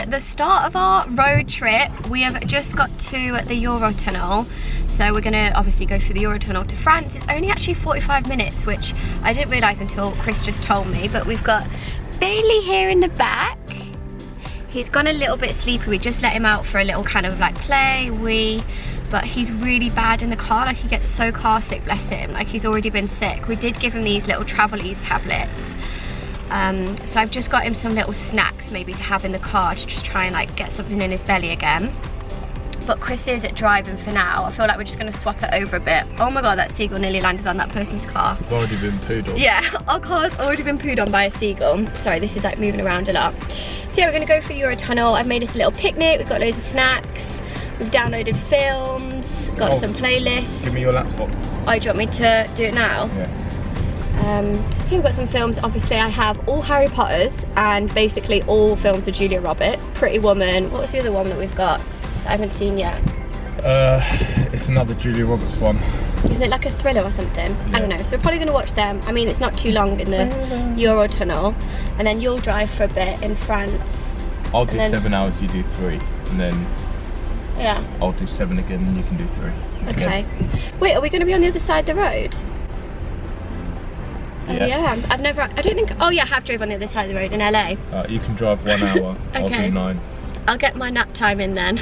the start of our road trip. We have just got to the Eurotunnel. So we're gonna obviously go through the Eurotunnel to France. It's only actually 45 minutes, which I didn't realise until Chris just told me, but we've got Bailey here in the back. He's gone a little bit sleepy. We just let him out for a little kind of like play, but he's really bad in the car. Like he gets so car sick, bless him. Like he's already been sick. We did give him these little Travel-Ease tablets. So I've just got him some little snacks maybe to have in the car to just try and like get something in his belly again. But Chris is driving for now. I feel like we're just gonna swap it over a bit. Oh my God, that seagull nearly landed on that person's car. It's already been pooed on. Yeah, our car's already been pooed on by a seagull. Sorry, this is like moving around a lot. So yeah, we're gonna go for Eurotunnel. I've made us a little picnic. We've got loads of snacks. We've downloaded films, got some playlists. Give me your laptop. Oh, do you want me to do it now? Yeah. So we've got some films. Obviously I have all Harry Potters and basically all films of Julia Roberts. Pretty Woman. What was the other one that we've got that I haven't seen yet? It's another Julia Roberts one. Is it like a thriller or something? Yeah. I don't know. So we're probably going to watch them. I mean, it's not too long in the Eurotunnel. And then you'll drive for a bit in France. I'll do 7 hours, you do 3. And then yeah, I'll do 7 again and you can do 3. Okay. Wait, are we going to be on the other side of the road? Yeah. Oh, yeah. I don't think, oh yeah, I have drove on the other side of the road in LA. You can drive 1 hour, Okay. I'll do 9. I'll get my nap time in then.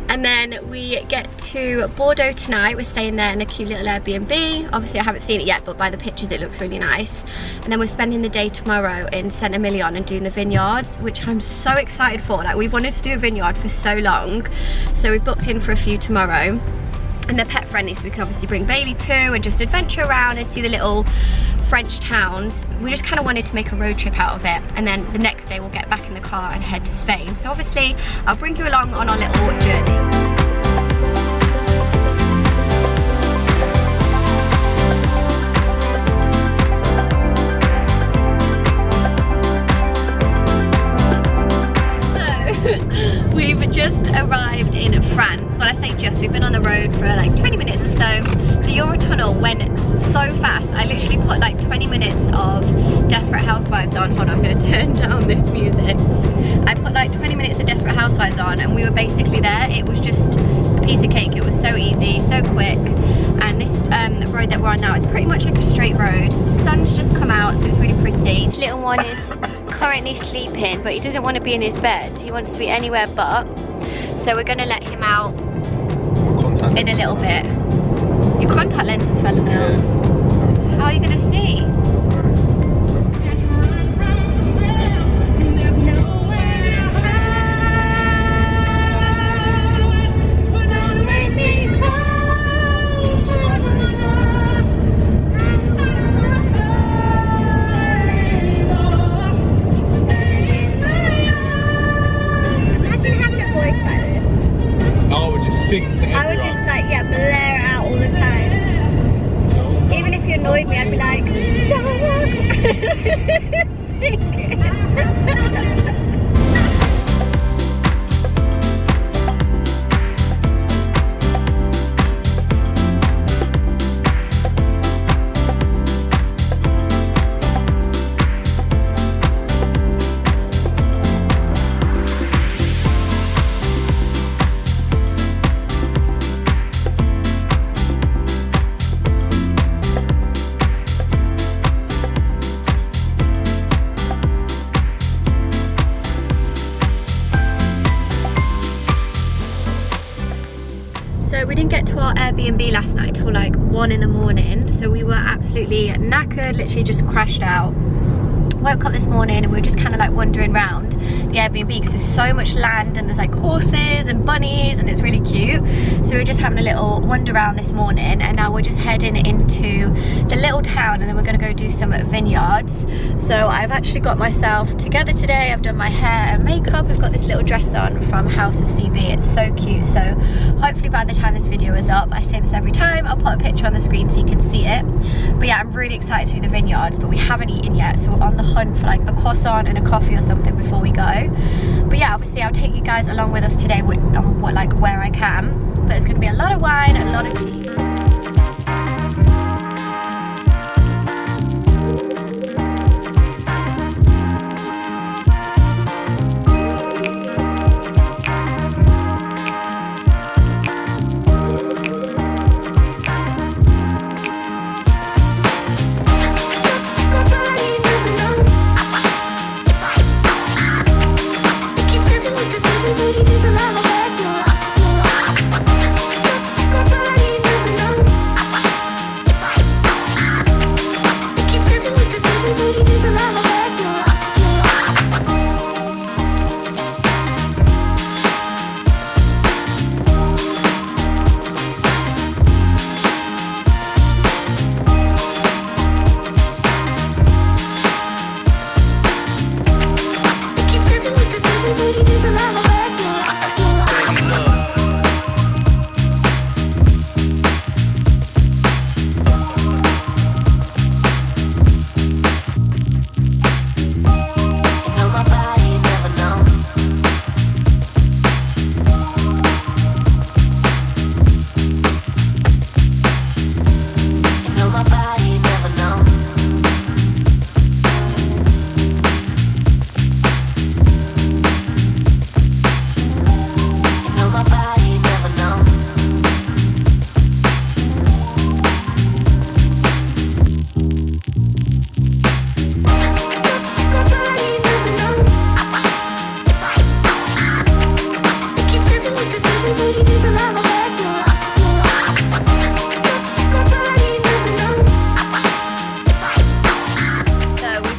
And then we get to Bordeaux tonight. We're staying there in a cute little Airbnb. Obviously I haven't seen it yet, but by the pictures it looks really nice. And then we're spending the day tomorrow in Saint-Émilion and doing the Vineyards, which I'm so excited for. Like we've wanted to do a vineyard for so long. So we've booked in for a few tomorrow. And they're pet friendly, so we can obviously bring Bailey too and just adventure around and see the little French towns. We just kind of wanted to make a road trip out of it, and then the next day we'll get back in the car and head to Spain. So obviously I'll bring you along on our little journey. We've just arrived in France. Well, I say just, we've been on the road for like 20 minutes or so. The Eurotunnel went so fast. I literally put like 20 minutes of Desperate Housewives on. Hold on, I'm gonna turn down this music. I put like 20 minutes of Desperate Housewives on and we were basically there. It was just a piece of cake. It was so easy, so quick. And this road that we're on now is pretty much like a straight road. The sun's just come out, so it's really pretty. This little one is currently sleeping, but he doesn't want to be in his bed. He wants to be anywhere but. So we're going to let him out in a little bit. Your contact lens is falling out. How are you going to see? Sing to everyone. I would just like, yeah, blare it out all the time. Even if you annoyed me, I'd be like, don't walk. Sing it. We didn't get to our Airbnb last night till like 1 in the morning, so we were absolutely knackered, literally just crashed out. Woke up this morning and we were just kind of like wandering around the Airbnb because there's so much land and there's like horses and bunnies and it's really cute. So we were just having a little wander around this morning, and now we're just heading into the little town and then we're going to go do some vineyards. So I've actually got myself together today. I've done my hair and makeup. I've got this little dress on from House of CB. It's so cute. So hopefully by the time this video is up, I say this every time, I'll put a picture on the screen so you can see it. But yeah, I'm really excited to do the vineyards, but we haven't eaten yet, so we're on the hunt for like a croissant and a coffee or something before we go. But yeah, obviously I'll take you guys along with us today on where I can. But it's going to be a lot of wine, a lot of cheese.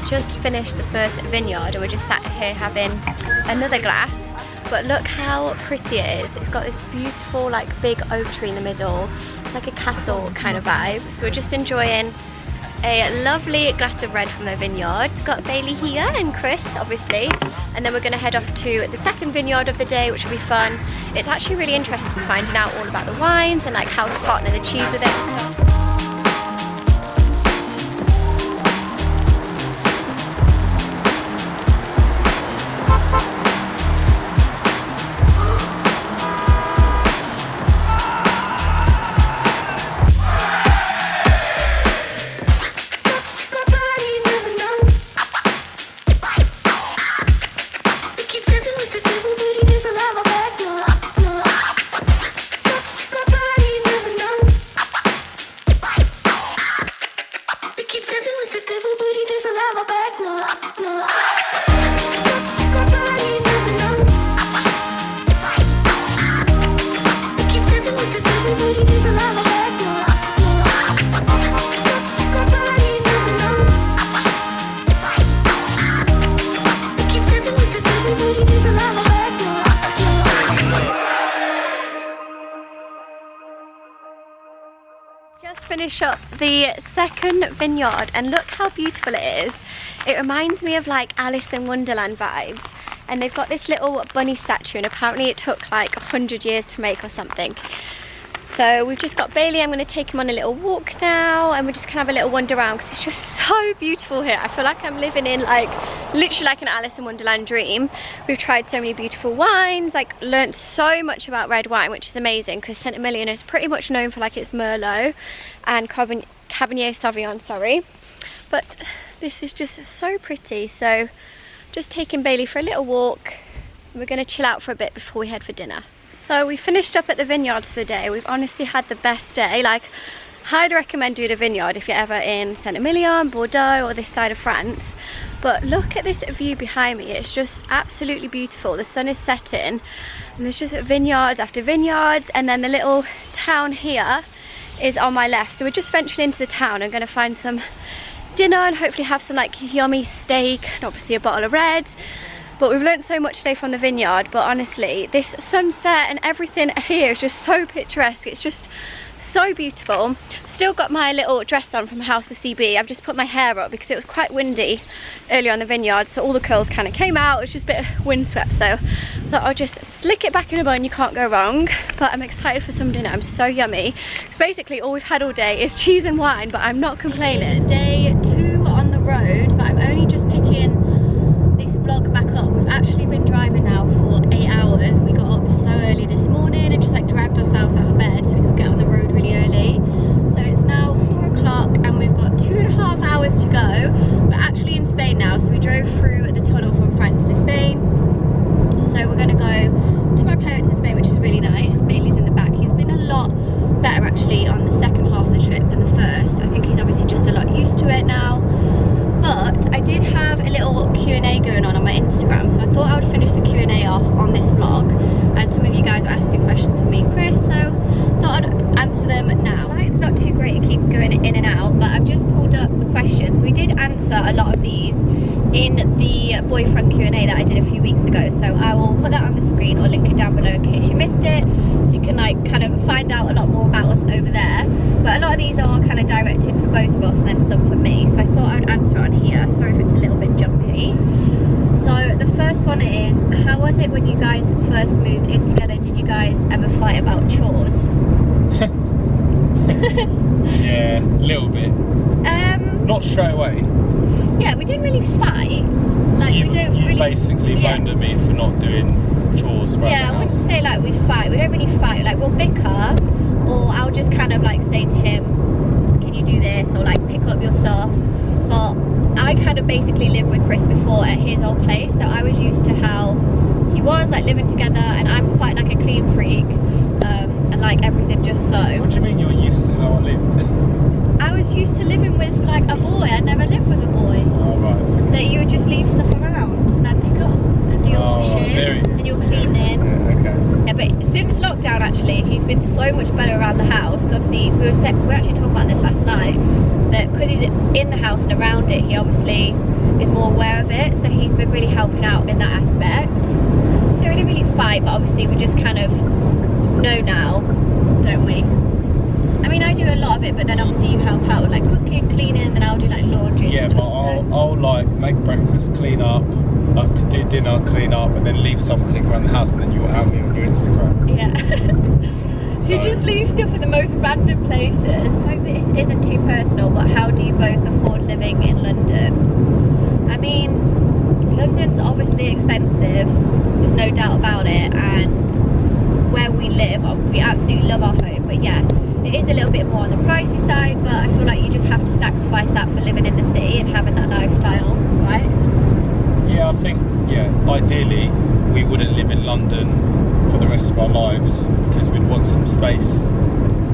just finished the first vineyard and we're just sat here having another glass. But look how pretty it is. It's got this beautiful like big oak tree in the middle. It's like a castle kind of vibe. So we're just enjoying a lovely glass of red from the vineyard. Got Bailey here and Chris obviously. And then we're going to head off to the second vineyard of the day, which will be fun. It's actually really interesting finding out all about the wines and like how to partner the cheese with it. Just finished up the second vineyard and look how beautiful it is. It reminds me of like Alice in Wonderland vibes, and they've got this little bunny statue and apparently it took like 100 years to make or something. So we've just got Bailey. I'm going to take him on a little walk now and we're just going to have a little wander around because it's just so beautiful here. I feel like I'm living in like literally like an Alice in Wonderland dream. We've tried so many beautiful wines, like learnt so much about red wine, which is amazing because Saint-Émilion is pretty much known for like its Merlot and Cabernet Sauvignon, sorry. But this is just so pretty. So just taking Bailey for a little walk. We're going to chill out for a bit before we head for dinner. So we finished up at the vineyards for the day. We've honestly had the best day. Like, highly recommend doing a vineyard if you're ever in Saint-Émilion, Bordeaux or this side of France. But look at this view behind me. It's just absolutely beautiful. The sun is setting and there's just vineyards after vineyards, and then the little town here is on my left. So we're just venturing into the town. I'm going to find some dinner and hopefully have some like yummy steak and obviously a bottle of reds. But we've learned so much today from the vineyard. But honestly, this sunset and everything here is just so picturesque. It's just so beautiful. Still got my little dress on from House of CB. I've just put my hair up because it was quite windy earlier on the vineyard, so all the curls kind of came out. It was just a bit windswept, so I thought I'll just slick it back in a bun. You can't go wrong. But I'm excited for some dinner. I'm so yummy. Because basically all we've had all day is cheese and wine, but I'm not complaining. Day 2 on the road, but I'm only just picking this vlog back up. We've actually been driving now for 8 hours. We got up so early this morning and just like dragged ourselves out of bed so we could get on the road really early. So it's now 4 o'clock and we've got 2.5 hours to go. We're actually in Spain now, so we drove through the tunnel from France to Spain. So we're going to go to my parents in Spain, which is really nice. Bailey's in the back. He's been a lot better actually on the second half of the trip than the first. I think he's obviously just a lot used to it now. But I did have a little Q&A going on my Instagram, so I thought I would finish the Q&A off on this vlog, as some of you guys were asking questions for me and Chris, so thought I'd answer them now. It's not too great, it keeps going in and out, but I've just pulled up the questions. We did answer a lot of these in the boyfriend Q&A that I did a few weeks ago, so I will put that on the screen or link it down below in case you missed it, so you can like kind of find out a lot more about us over there. But a lot of these are kind of directed for both of us and then some for me, so I thought I would answer on here. Sorry if it's a little bit jumpy. So the first one is, how was it when you guys first moved in together? Did you guys ever fight about chores? Yeah, a little bit. Not straight away. Yeah, we didn't really fight. Like you really basically moaned at me for not doing chores around the house. I wouldn't say like we fight. We don't really fight. Like we'll bicker, or I'll just kind of like say to him, can you do this, or like pick up your stuff. But I kind of basically lived with Chris before at his old place, so I was used to how he was like living together, and I'm quite like a clean freak, and like everything just so. What do you mean you're used to how I lived? I was used to living with like a boy. I never lived with a boy. Oh right. Okay. That you would just leave stuff around and I'd pick up and do your washing and your cleaning. Yeah, okay. Yeah, but since lockdown actually, he's been so much better around the house, because obviously we were actually talking about this last night, that because he's in the house and around it, he obviously is more aware of it, so he's been really helping out in that aspect. So we didn't really fight, but obviously we just kind of know now, don't we? I mean, I do a lot of it, but then obviously you help out with like cooking, cleaning, then I'll do like laundry and stuff. Yeah, but I'll like make breakfast, clean up, like do dinner, clean up, and then leave something around the house, and then you'll out me on your Instagram. Yeah. So you just leave stuff in the most random places. I hope this isn't too personal, but how do you both afford living in London? I mean, London's obviously expensive, there's no doubt about it, and where we live, we absolutely love our home, but yeah, it is a little bit more on the pricey side, but I feel like you just have to sacrifice that for living in the city and having that lifestyle, right? Yeah, I think, yeah, ideally we wouldn't live in London for the rest of our lives because we'd want some space,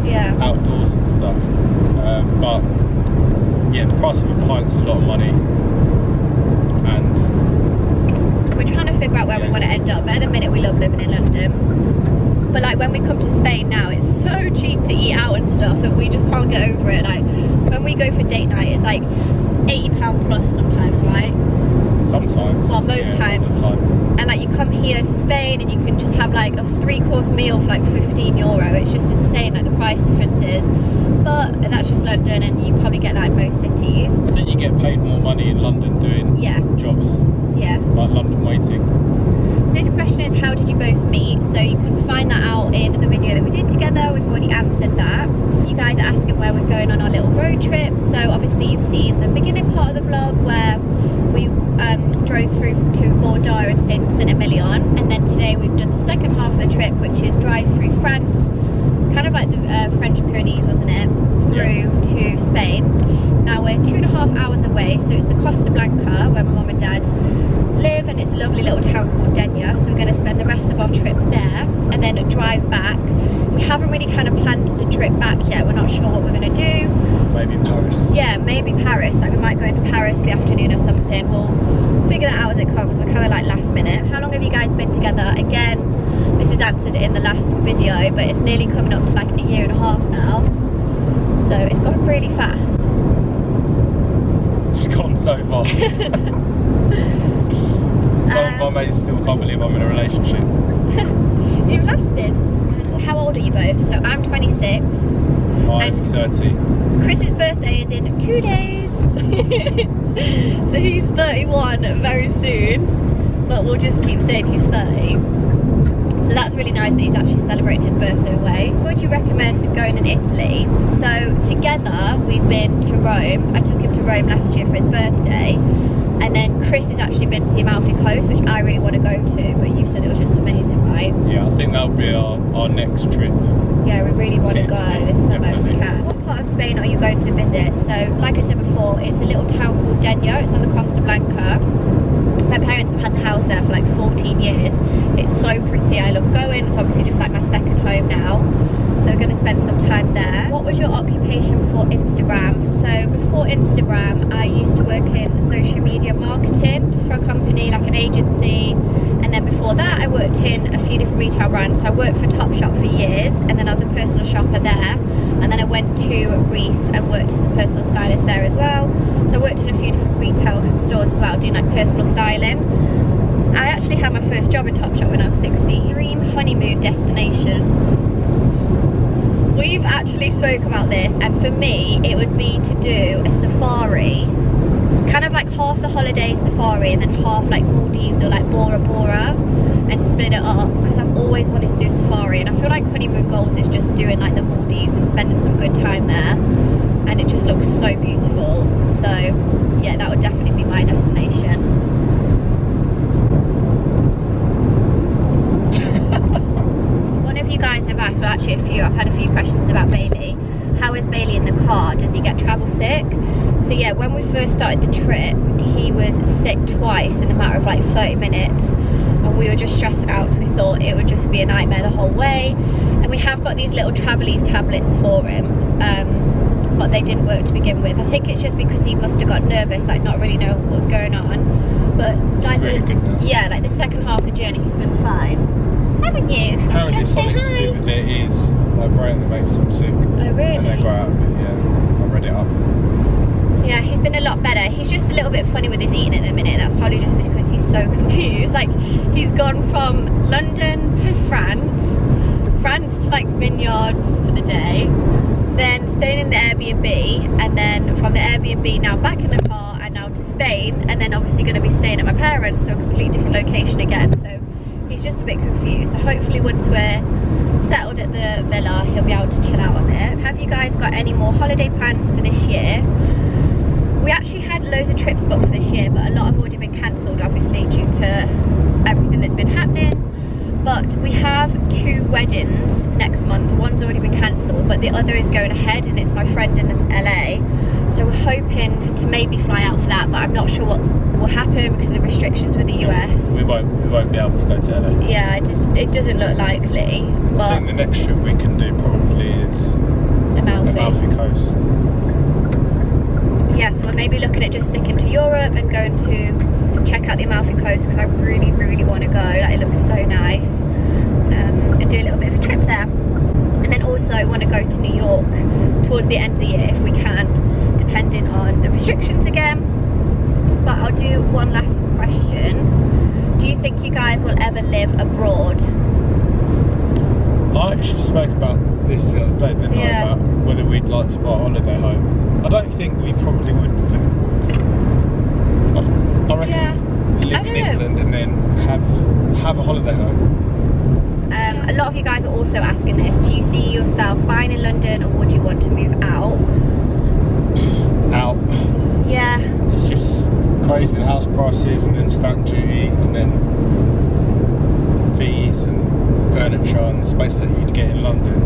yeah, outdoors and stuff. But yeah, the price of a pint's a lot of money, and we're trying to figure out where we want to end up. But at the minute we love living in London, but like when we come to Spain now, it's so cheap to eat out and stuff that we just can't get over it. Like when we go for date night, it's like £80 plus sometimes, right? Sometimes. Well, most times. And like you come here to Spain and you can just have like a 3-course meal for like €15. It's just insane, like the price differences. But that's just London, and you probably get that in most cities. I think you get paid more money in London doing jobs. Yeah. Like London waiting. So this question is, how did you both meet? So you can find that out in the video that we did together. We've already answered that. You guys are asking where we're going on our little road trip. So obviously you've seen the beginning part of the vlog where we drove through to Bordeaux and Saint-Émilion, and then today we've done the second half of the trip, which is drive through France, kind of like the French Pyrenees, wasn't it, through to Spain. Now we're 2.5 hours away, so it's the Costa Blanca where my mum and dad live, and it's a lovely little town called Vineyards. So we're going to spend the rest of our trip there and then drive back. We haven't really kind of planned the trip back yet. We're not sure what we're going to do. Maybe Paris. Yeah, maybe Paris. Like we might go into Paris for the afternoon or something. We'll figure that out as it comes. We're kind of like last minute. How long have you guys been together? Again, this is answered in the last video, but it's nearly coming up to like 1.5 years now. So it's gone really fast. It's gone so fast. Some of my mates still can't believe I'm in a relationship. You've lasted. How old are you both? So I'm 26. I'm 30. Chris's birthday is in 2 days. So he's 31 very soon, but we'll just keep saying he's 30. So that's really nice that he's actually celebrating his birthday away. Would you recommend going in Italy? So together we've been to Rome. I took him to Rome last year for his birthday, and then Chris has actually been to the Amalfi Coast, which I really want to go to, but you said it was just amazing, right? Yeah, I think that'll be our next trip. Yeah, we really want to go this summer if we can. What part of Spain are you going to visit? So, like I said before, it's a little town called Denia. It's on the Costa Blanca. My parents have had the house there for like 14 years. It's so pretty. I love going. It's obviously just like my second home now. So we're going to spend some time there. What was your occupation before Instagram? So before Instagram, I used to work in social media marketing for a company, like an agency. And then before that, I worked in a few different retail brands. So I worked for Topshop for years, and then I was a personal shopper there. And then I went to Reese and worked as a personal stylist there as well. So I worked in a few different retail stores as well, doing like personal styling. I actually had my first job in Topshop when I was 16. Dream honeymoon destination. We've actually spoken about this, and for me, it would be to do a safari. Kind of like half the holiday safari and then half like Maldives or like Bora Bora, and split it up, because I've always wanted to do a safari, and I feel like honeymoon goals is just doing like the Maldives and spending some good time there, and it just looks so beautiful. So yeah, that would definitely be my destination. One of you guys have asked, well actually I've had a few questions about Bailey. How is Bailey in the car? Does he get travel sick? So yeah, when we first started the trip, he was sick twice in a matter of like 30 minutes. And we were just stressing out because we thought it would just be a nightmare the whole way. And we have got these little Travelese tablets for him, but they didn't work to begin with. I think it's just because he must have got nervous, like not really knowing what was going on. But like like the second half of the journey, he's been fine. Haven't you? Apparently something to do with their ears, like brain that makes them sick. Oh really? And they grow out of it, yeah. I read it up. Yeah, he's been a lot better. He's just a little bit funny with his eating at the minute. That's probably just because he's so confused. Like, he's gone from London to France to like Vineyards for the day, then staying in the Airbnb, and then from the Airbnb now back in the car, and now to Spain, and then obviously going to be staying at my parents', so a completely different location again. So he's just a bit confused. So hopefully once we're settled at the villa, he'll be able to chill out a bit. Have you guys got any more holiday plans for this year? We actually had loads of trips booked for this year, but a lot have already been cancelled, obviously, due to everything that's been happening. But we have 2 weddings next month. One's already been cancelled, but the other is going ahead, and it's my friend in LA. So we're hoping to maybe fly out for that, but I'm not sure what will happen because of the restrictions with the US. We won't be able to go to LA. Yeah, it doesn't look likely. But I think the next trip we can do probably is Amalfi Coast. Yeah, so we're maybe looking at just sticking to Europe and going to check out the Amalfi Coast, because I really, really want to go. Like, it looks so nice, and do a little bit of a trip there. And then also I want to go to New York towards the end of the year if we can, depending on the restrictions again. But I'll do one last question. Do you think you guys will ever live abroad? I actually spoke about this the other day, didn't I? About whether we'd like to buy a holiday home. I don't think we probably would live abroad. I reckon live in England and then have a holiday home. A lot of you guys are also asking this. Do you see yourself buying in London, or would you want to move out? Out. Yeah. It's just crazy, the house prices, and then stamp duty, and then fees and furniture and the space that you'd get in London.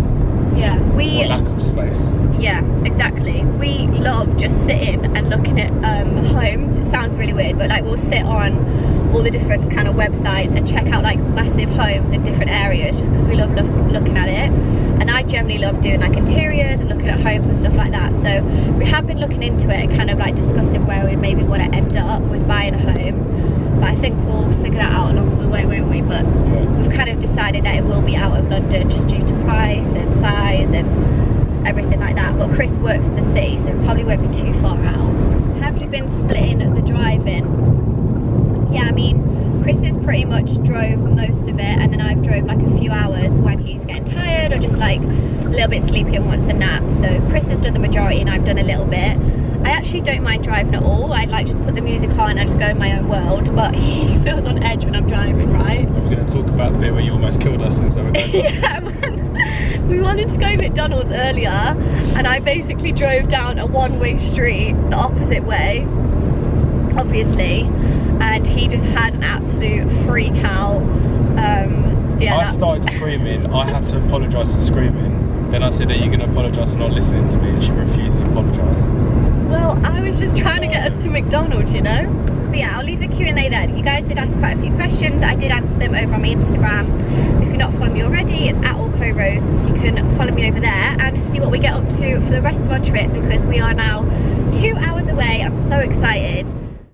Yeah, or lack of space. Yeah, exactly. We love just sitting and looking at homes. It sounds really weird, but like, we'll sit on all the different kind of websites and check out like massive homes in different areas, just because we love looking at it. And I generally love doing like interiors and looking at homes and stuff like that. So we have been looking into it, kind of like discussing where we'd maybe want to end up with buying a home. But I think we'll figure that out along the way, won't we? But we've kind of decided that it will be out of London, just due to price and size and everything like that. But Chris works in the city, so it probably won't be too far out. Have you been splitting the driving? Yeah, I mean, Chris has pretty much drove most of it, and then I've drove like a few hours when he's getting tired or just like a little bit sleepy and wants a nap. So Chris has done the majority and I've done a little bit. I actually don't mind driving at all. I like just put the music on and I just go in my own world, but he feels on edge when I'm driving, right? Are we going to talk about the bit where you almost killed us in some of Yeah, we wanted to go to McDonald's earlier, and I basically drove down a one-way street the opposite way, obviously, and he just had an absolute freak out. So yeah, I started screaming. I had to apologise for screaming. Then I said, are you going to apologise for not listening to me? And she refused to apologise. Well, I was just trying to get us to McDonald's, you know? But yeah, I'll leave the Q&A there. You guys did ask quite a few questions. I did answer them over on my Instagram. If you're not following me already, it's @Allchloerose, so you can follow me over there and see what we get up to for the rest of our trip, because we are now 2 hours away. I'm so excited.